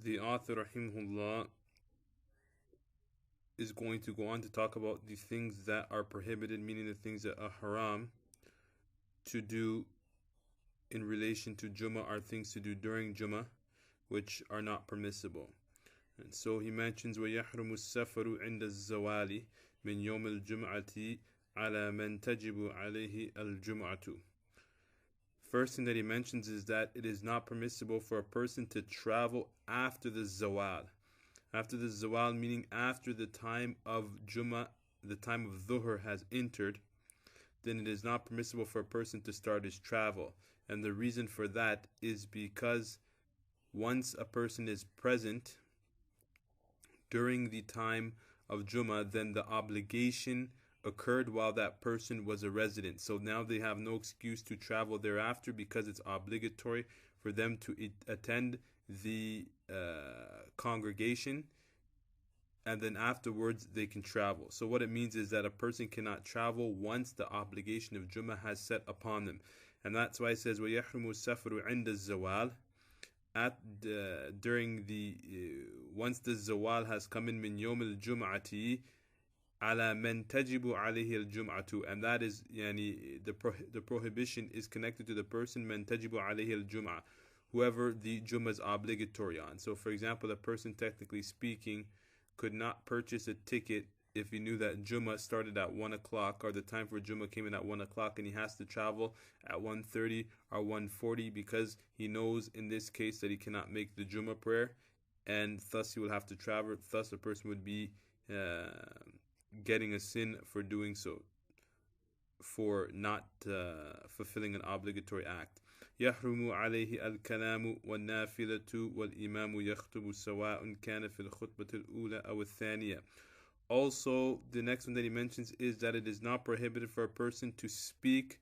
the author rahimahullah is going to go on to talk about the things that are prohibited, meaning the things that are haram to do in relation to Jumu'ah, are things to do during Jumu'ah which are not permissible. And so he mentions وَيَحْرُمُ السَّفَرُ عِنْدَ الزَّوَالِ مِنْ يَوْمِ الْجُمْعَةِ عَلَى مَنْ تَجِبُ عَلَيْهِ الْجُمْعَةُ. First thing that he mentions is that it is not permissible for a person to travel after the zawal. After the zawal, meaning after the time of Jumu'ah, the time of Dhuhr has entered, then it is not permissible for a person to start his travel. And the reason for that is because once a person is present during the time of Jumu'ah, then the obligation occurred while that person was a resident. So now they have no excuse to travel thereafter because it's obligatory for them to attend the congregation, and then afterwards they can travel. So what it means is that a person cannot travel once the obligation of Jumu'ah has set upon them. And that's why it says وَيَحْرُمُ السَّفَرُ عِنْدَ الزَّوَالِ, during the once the zawal has come in, min yawm al-jum'ati ala man tajibu alayhi al-jum'atu, and that is the prohibition is connected to the person man tajibu alayhi al-jum'a, whoever the Jumu'ah is obligatory on. So for example, a person technically speaking could not purchase a ticket if he knew that Jumu'ah started at 1 o'clock, or the time for Jumu'ah came in at 1 o'clock, and he has to travel at 1:30 or 1:40 because he knows in this case that he cannot make the Jumu'ah prayer, and thus he will have to travel. Thus a person would be getting a sin for doing so, for not fulfilling an obligatory act. يحرم عليه الكلام والنافلة والإمام يخطب سواء كان في الخطبة الأولى أو الثانية. Also, the next one that he mentions is that it is not prohibited for a person to speak,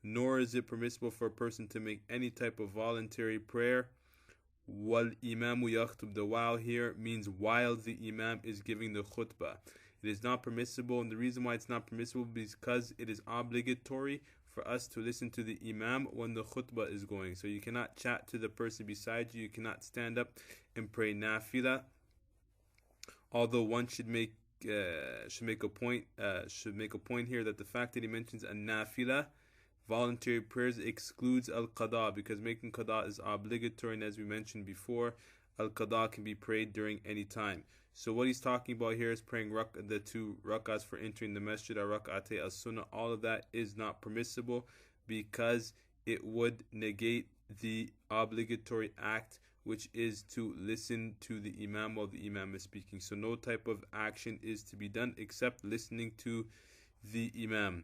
nor is it permissible for a person to make any type of voluntary prayer. Wal imamu yaktub, the while here means while the imam is giving the khutbah. It is not permissible, and the reason why it's not permissible is because it is obligatory for us to listen to the imam when the khutbah is going. So you cannot chat to the person beside you. You cannot stand up and pray nafila. Although one should make a point here that the fact that he mentions a nafila, voluntary prayers, excludes al-qada, because making qada is obligatory, and as we mentioned before, al-qada can be prayed during any time. So what he's talking about here is praying the 2 rak'ahs for entering the masjid, or rak'atay as-sunnah. All of that is not permissible because it would negate the obligatory act, which is to listen to the imam while the imam is speaking. So no type of action is to be done except listening to the imam.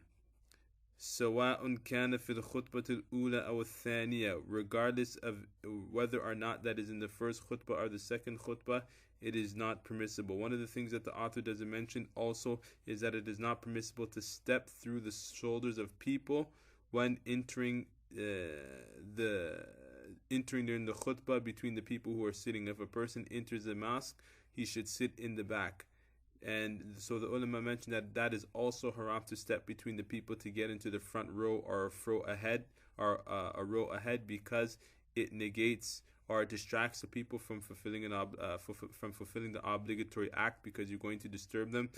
سواء كان في الخطبة الأولى أو الثانية, regardless of whether or not that is in the first khutbah or the second khutbah, it is not permissible. One of the things that the author doesn't mention also is that it is not permissible to step through the shoulders of people when entering during the khutbah between the people who are sitting. If a person enters the mosque, he should sit in the back. And so the ulama mentioned that that is also haram, to step between the people to get into the front row or a row ahead, because it negates or distracts the people from fulfilling the obligatory act, because you're going to disturb them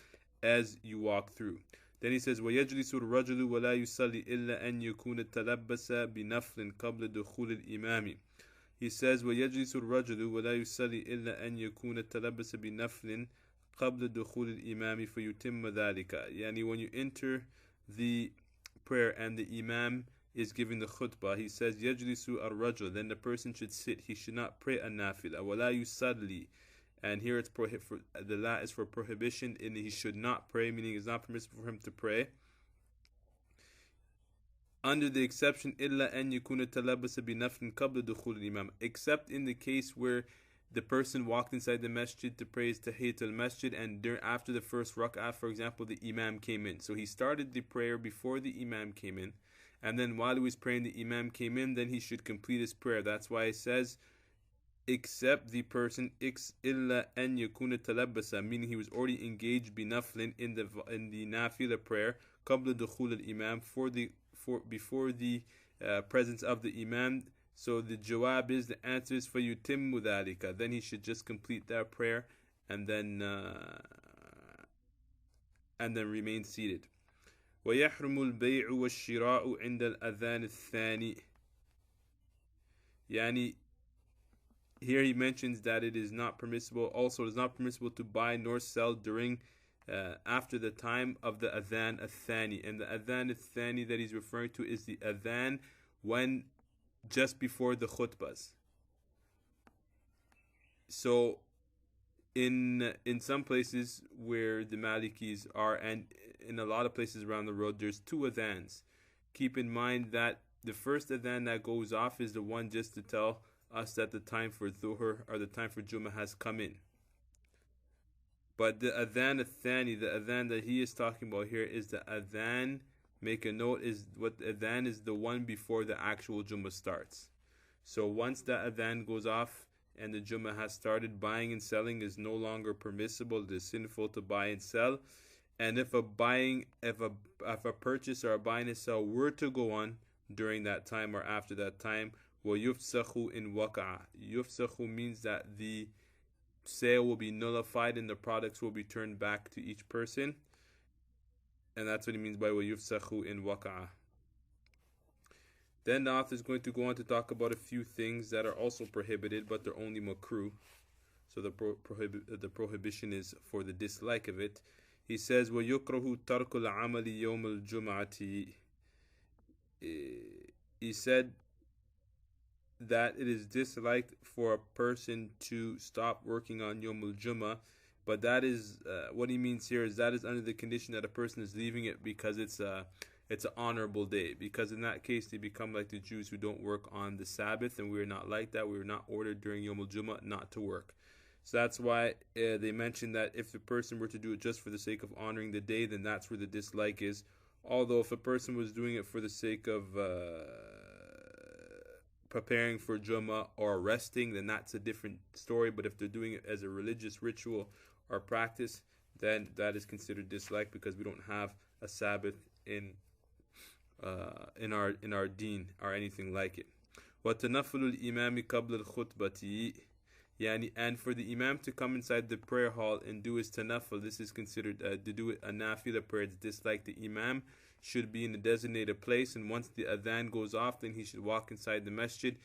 as you walk through. Then he says, وَيَجْلِسُ الرَّجُلُ وَلَا يُصَلِّ إِلَّا أَنْ يَكُونَ تَلَبَّسَ بِنَفْلٍ قَبْلَ دُخُولِ الْإِمَامِ. He says, وَيَجْلِسُ الرَّجُلُ وَلَا يُصَلِّ إِلَّا أَنْ يَكُونَ تَلَبَّسَ بِنَفْلٍ قَبْلَ دُخُولِ الْإِمَامِ فَيُتِمَّ ذَلِكَ. Yani when you enter the prayer and the imam is giving the khutbah, he says, يَجْلِسُ الرَّجُلُ, then the person should sit. He should not pray a nafila. وَلَا يُصَلِّ, and here it's the la is for prohibition, and he should not pray, meaning it's not permissible for him to pray, under the exception إِلَّا أَنْ يَكُونَ تَلَبَّسَ بِنَفْلٍ قَبْلَ دُخُولِ الْإِمَامِ, except in the case where the person walked inside the masjid to praise Tahiyyat al-Masjid, and after the first rak'ah, for example, the imam came in. So he started the prayer before the imam came in, and then while he was praying, the imam came in, then he should complete his prayer. That's why it says, except the person illa an yakuna talabbasa, meaning he was already engaged binaflin in the nafila prayer, qabla dukhul al-imam, before the presence of the imam, So the jawab is, the answer is فَيُتِمُّ ذَلِكَ. Then he should just complete that prayer and then remain seated. وَيَحْرُمُ الْبَيْعُ وَالشِّرَاءُ عِنْدَ الْأَذَانِ الثَّانِي. Yani, here he mentions that it is not permissible. Also, it is not permissible to buy nor sell during after the time of the adhan al-thani. And the adhan al-thani that he's referring to is the adhan when just before the khutbahs. So in some places where the Malikis are, and in a lot of places around the road, there's two adhans. Keep in mind that the first adhan that goes off is the one just to tell us that the time for Dhuhr or the time for Jumu'ah has come in. But the adhan al-thani, the adhan that he is talking about here, is the adhan, make a note, is what the adhan is, the one before the actual Jumu'ah starts. So once the adhan goes off and the Jumu'ah has started, buying and selling is no longer permissible. It is sinful to buy and sell. And if a purchase or a buying and sell were to go on during that time or after that time, وَيُفْسَخُ in waqa'a. Yufsakhu means that the sale will be nullified and the products will be turned back to each person. And that's what he means by وَيُفْسَخُ in waqa'a. Then the author is going to go on to talk about a few things that are also prohibited, but they're only makruh. So the prohibition is for the dislike of it. He says, وَيُكْرَهُ تَرْكُ الْعَمَلِ يَوْمَ الْجُمْعَةِ. He said that it is disliked for a person to stop working on Yawm al-Jum'ah, but that is what he means here is that is under the condition that a person is leaving it because it's an honorable day. Because in that case, they become like the Jews who don't work on the Sabbath, and we're not like that. We were not ordered during Yawm al-Jum'ah not to work. So that's why they mentioned that if the person were to do it just for the sake of honoring the day, then that's where the dislike is. Although if a person was doing it for the sake of preparing for Jumu'ah or resting, then that's a different story. But if they're doing it as a religious ritual or practice, then that is considered dislike, because we don't have a Sabbath in our deen or anything like it. وَتَنَفُّلُ الْإِمَامِ قَبْلَ الْخُطْبَةِ. Yani, and for the imam to come inside the prayer hall and do his tanafful, this is considered to do a nafila prayer. It's disliked. The imam should be in a designated place, and once the adhan goes off, then he should walk inside the masjid.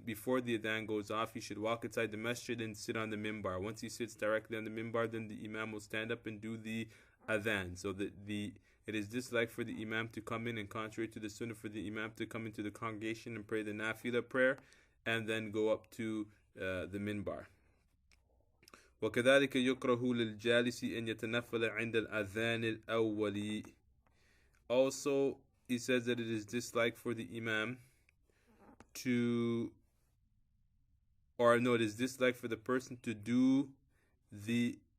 Before the adhan goes off, he should walk inside the masjid and sit on the mimbar. Once he sits directly on the mimbar, then the imam will stand up and do the adhan. So it is disliked for the imam to come in, and contrary to the sunnah, for the imam to come into the congregation and pray the nafila prayer and then go up to the minbar. وكذلك يكره للجالس أن يتنفل عند الأذان الأول. Also, he says that it is disliked for the imam it is disliked for the person to do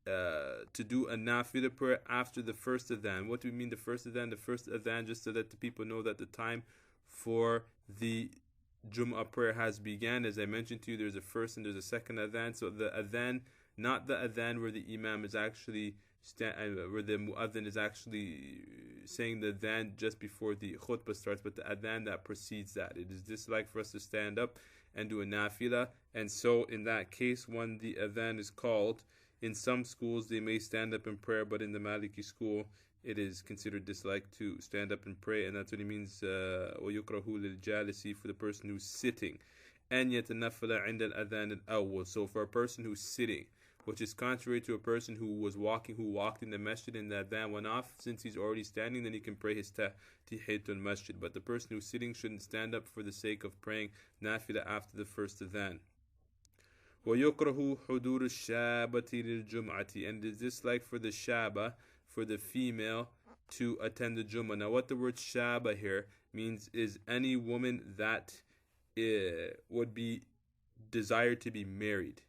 a nafila prayer after the first adhan. What do we mean the first adhan? The first adhan, just so that the people know that the time for the Jumu'ah prayer has began. As I mentioned to you, there's a first and there's a second adhan. So the adhan, not the adhan where the imam is actually where the muadhin is actually saying the adhan just before the khutbah starts, but the adhan that precedes that. It is disliked for us to stand up and do a nafila. And so in that case, when the adhan is called, in some schools they may stand up in prayer, but in the Maliki school it is considered disliked to stand up and pray, and that's what he means وَيُكْرَهُ لِلْجَالِسِ, for the person who's sitting. أَنْ يَتَنَفَّلَ عِنْدَ الْأَذَانِ الْأَوَّلِ. So for a person who's sitting, which is contrary to a person who walked in the masjid and the adhan went off, since he's already standing, then he can pray his tahiyatul masjid. But the person who's sitting shouldn't stand up for the sake of praying nafila after the first adhan. وَيُكْرَهُ حُضُورُ الشَّابَةِ لِلْجُمْعَةِ. And it is disliked for the shaba, for the female, to attend the Jumu'ah. Now what the word shaba here means is any woman that would be desired to be married.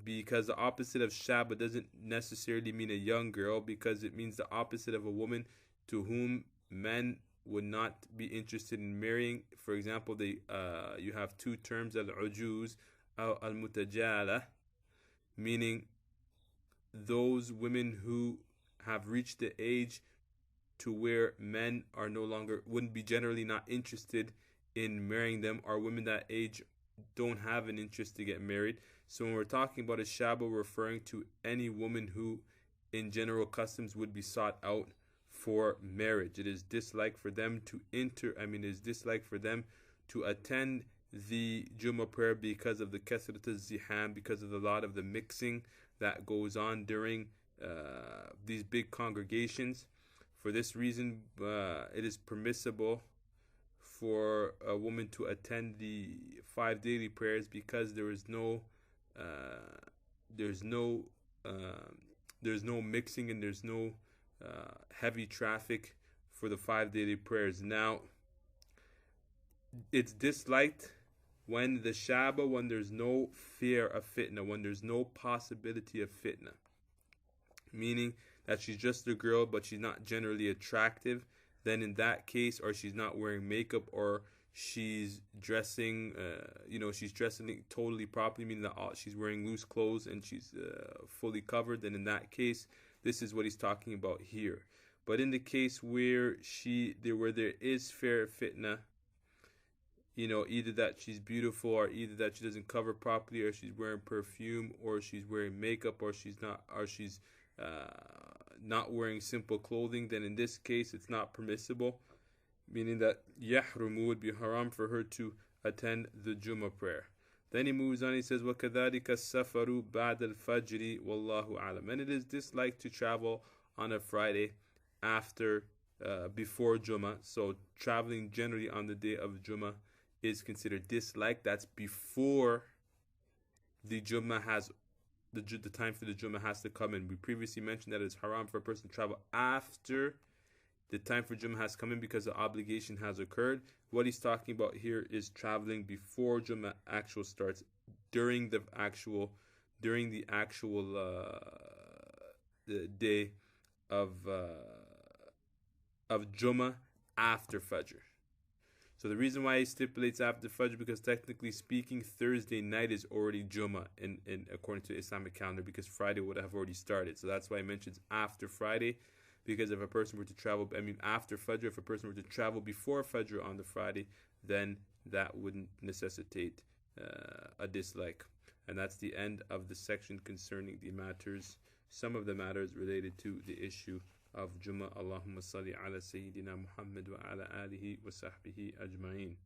Because the opposite of shaba doesn't necessarily mean a young girl, because it means the opposite of a woman to whom men would not be interested in marrying. For example, you have two terms, al-ujuz, al-mutajala, meaning those women who have reached the age to where men are no longer, wouldn't be generally not interested in marrying them are women that age don't have an interest to get married. So when we're talking about a shaba, we're referring to any woman who in general customs would be sought out for marriage. It is disliked for them to it is disliked for them to attend the Jumu'ah prayer because of the kasrat al-ziham, because of a lot of the mixing that goes on during these big congregations. For this reason, it is permissible for a woman to attend the 5 daily prayers because there's no mixing and there's no heavy traffic for the 5 daily prayers. Now, it's disliked when there's no fear of fitna, when there's no possibility of fitna, meaning that she's just a girl but she's not generally attractive. Then in that case, or she's not wearing makeup, or she's dressing totally properly, meaning that she's wearing loose clothes and she's fully covered, then in that case, this is what he's talking about here. But in the case where there is fair fitna, either that she's beautiful, or either that she doesn't cover properly, or she's wearing perfume, or she's wearing makeup, or she's not wearing simple clothing, then in this case it's not permissible, meaning that yahrumu would be haram for her to attend the Jumu'ah prayer. Then he moves on, he says, وَكَذَلِكَ السَّفَرُ بَعْدَ الْفَجْرِ وَاللَّهُ أَعْلَمُ. And it is disliked to travel on a Friday before Jumu'ah. So traveling generally on the day of Jumu'ah is considered disliked. That's before the Jumu'ah the time for the Jumu'ah has to come in. We previously mentioned that it's haram for a person to travel after the time for Jumu'ah has come in because the obligation has occurred. What he's talking about here is traveling before Jumu'ah actual starts, during the day of Jumu'ah after Fajr. So the reason why he stipulates after Fajr, because technically speaking, Thursday night is already Jumu'ah in according to the Islamic calendar, because Friday would have already started. So that's why he mentions after Friday, because if a person were to travel, after Fajr, if a person were to travel before Fajr on the Friday, then that wouldn't necessitate a dislike. And that's the end of the section concerning some of the matters related to the issue of Jumu'ah. Allahumma salli ala Sayyidina Muhammad wa ala alihi wa sahbihi ajma'in.